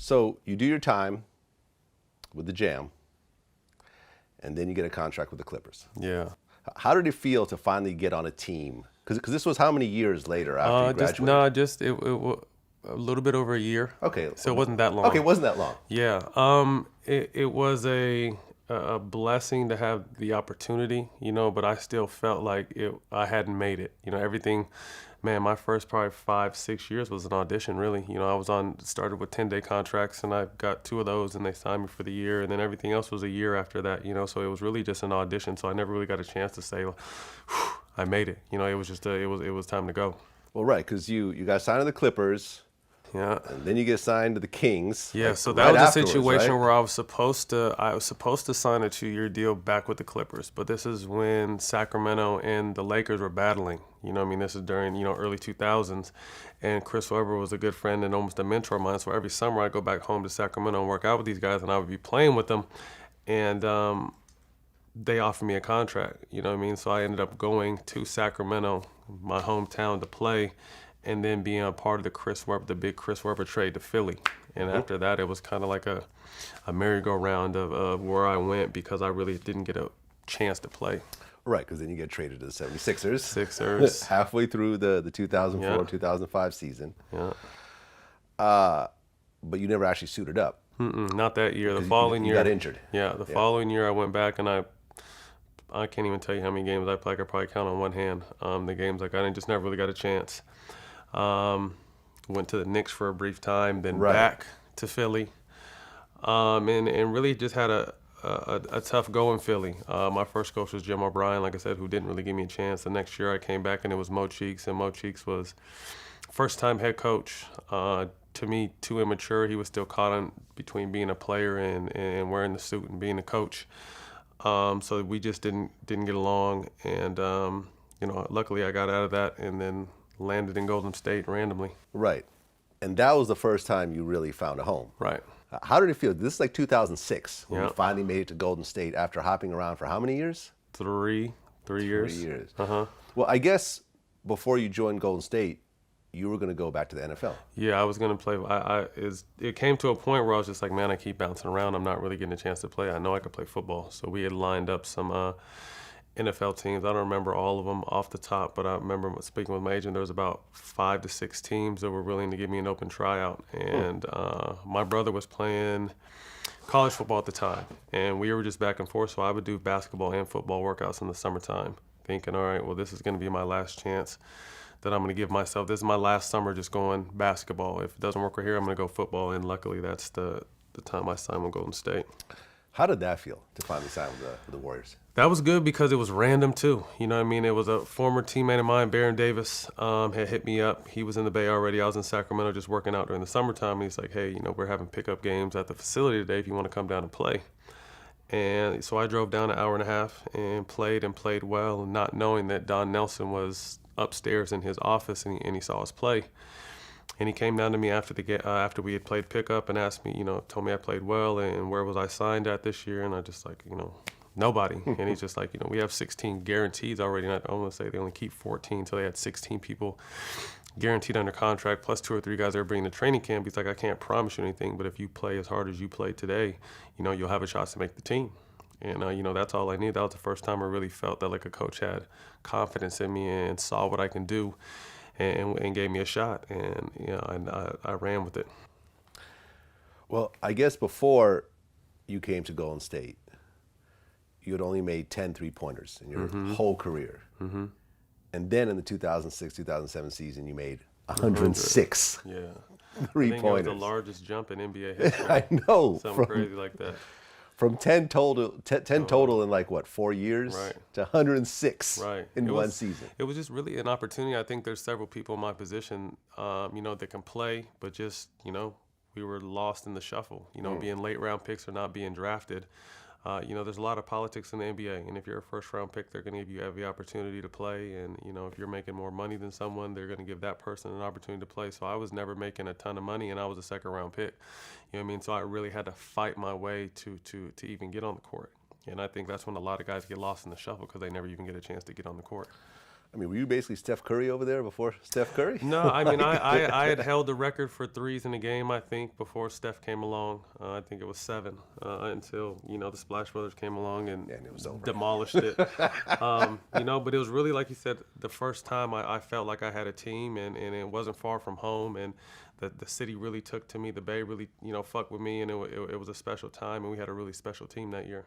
So you do your time with the Jam, and then you get a contract with the Clippers. Yeah. How did it feel to finally get on a team? Because this was how many years later after you graduated? It a little bit over a year. Okay. So it wasn't that long. Okay, it wasn't that long. Yeah. It was a blessing to have the opportunity, but I still felt like I hadn't made it. Everything, man, my first probably 5-6 years was an audition, really. I started with 10-day contracts, and I got 2 of those, and they signed me for the year, and then everything else was a year after that, so it was really just an audition. So I never really got a chance to say, I made it. It was just it was time to go. Well, right, because you got signed to the Clippers. Yeah. And then you get signed to the Kings. Yeah, so that was a situation where I was supposed to sign a 2-year deal back with the Clippers, but this is when Sacramento and the Lakers were battling. This is during, early 2000s, and Chris Webber was a good friend and almost a mentor of mine. So every summer I'd go back home to Sacramento and work out with these guys, and I would be playing with them, and they offered me a contract, So I ended up going to Sacramento, my hometown, to play, and then being a part of the big Chris Webber trade to Philly. And after that, it was kind of like a merry-go-round of where I went, because I really didn't get a chance to play. Right, because then you get traded to the 76ers. Sixers. Halfway through the 2004-2005 season. Yeah. But you never actually suited up. Not that year. The following year. You got injured. Yeah, the following year I went back, and I can't even tell you how many games I played. I could probably count on one hand the games I got in. Just never really got a chance. Went to the Knicks for a brief time, then back to Philly, and really just had a tough go in Philly. My first coach was Jim O'Brien, like I said, who didn't really give me a chance. The next year I came back, and it was Mo Cheeks, and Mo Cheeks was first-time head coach. To me, too immature. He was still caught in between being a player and wearing the suit and being a coach. So we just didn't get along, and luckily I got out of that and then landed in Golden State randomly. Right. And that was the first time you really found a home. Right. How did it feel? This is like 2006 when you Yeah. finally made it to Golden State after hopping around for how many years? 3 years. 3 years. Uh-huh. Well, I guess before you joined Golden State, you were going to go back to the NFL. Yeah, I was going to play. It came to a point where I was just like, man, I keep bouncing around. I'm not really getting a chance to play. I know I could play football. So we had lined up some NFL teams. I don't remember all of them off the top, but I remember speaking with my agent, there was about 5 to 6 teams that were willing to give me an open tryout. And my brother was playing college football at the time, and we were just back and forth. So I would do basketball and football workouts in the summertime, thinking, all right, well, this is going to be my last chance that I'm going to give myself. This is my last summer just going basketball. If it doesn't work right here, I'm going to go football. And luckily, that's the time I signed with Golden State. How did that feel to finally sign with the Warriors? That was good because it was random too. You know what I mean? It was a former teammate of mine, Baron Davis, had hit me up. He was in the Bay already. I was in Sacramento just working out during the summertime. And he's like, hey, we're having pickup games at the facility today if you want to come down and play. And so I drove down an hour and a half and played well, not knowing that Don Nelson was upstairs in his office and he saw us play. And he came down to me after we had played pickup and asked me, told me I played well and where was I signed at this year. And I just like, nobody. And he's just like, we have 16 guarantees already. And I want to say they only keep 14, so they had 16 people guaranteed under contract, plus 2 or 3 guys that are bringing to training camp. He's like, I can't promise you anything, but if you play as hard as you play today, you'll have a chance to make the team. And, that's all I need. That was the first time I really felt that like a coach had confidence in me and saw what I can do and gave me a shot. And, I ran with it. Well, I guess before you came to Golden State, you had only made 10 3-pointers in your whole career. Mm-hmm. And then in the 2006-2007 season, you made 106 Yeah. 3-pointers. I think it was the largest jump in NBA history. I know. Something crazy like that. From 10 total in like, what, 4 years? Right. To 106 in one season. It was just really an opportunity. I think there's several people in my position, that can play, but just, we were lost in the shuffle, being late round picks or not being drafted. There's a lot of politics in the NBA, and if you're a first-round pick, they're going to give you every opportunity to play, and, if you're making more money than someone, they're going to give that person an opportunity to play. So I was never making a ton of money, and I was a second-round pick. You know what I mean? So I really had to fight my way to even get on the court, and I think that's when a lot of guys get lost in the shuffle because they never even get a chance to get on the court. I mean, were you basically Steph Curry over there before Steph Curry? No, I mean, I had held the record for threes in the game, I think, before Steph came along. I think it was 7 until, the Splash Brothers came along and it was over. demolished it. But it was really, like you said, the first time I felt like I had a team, and it wasn't far from home, and the city really took to me. The Bay really, fucked with me, and it was a special time, and we had a really special team that year.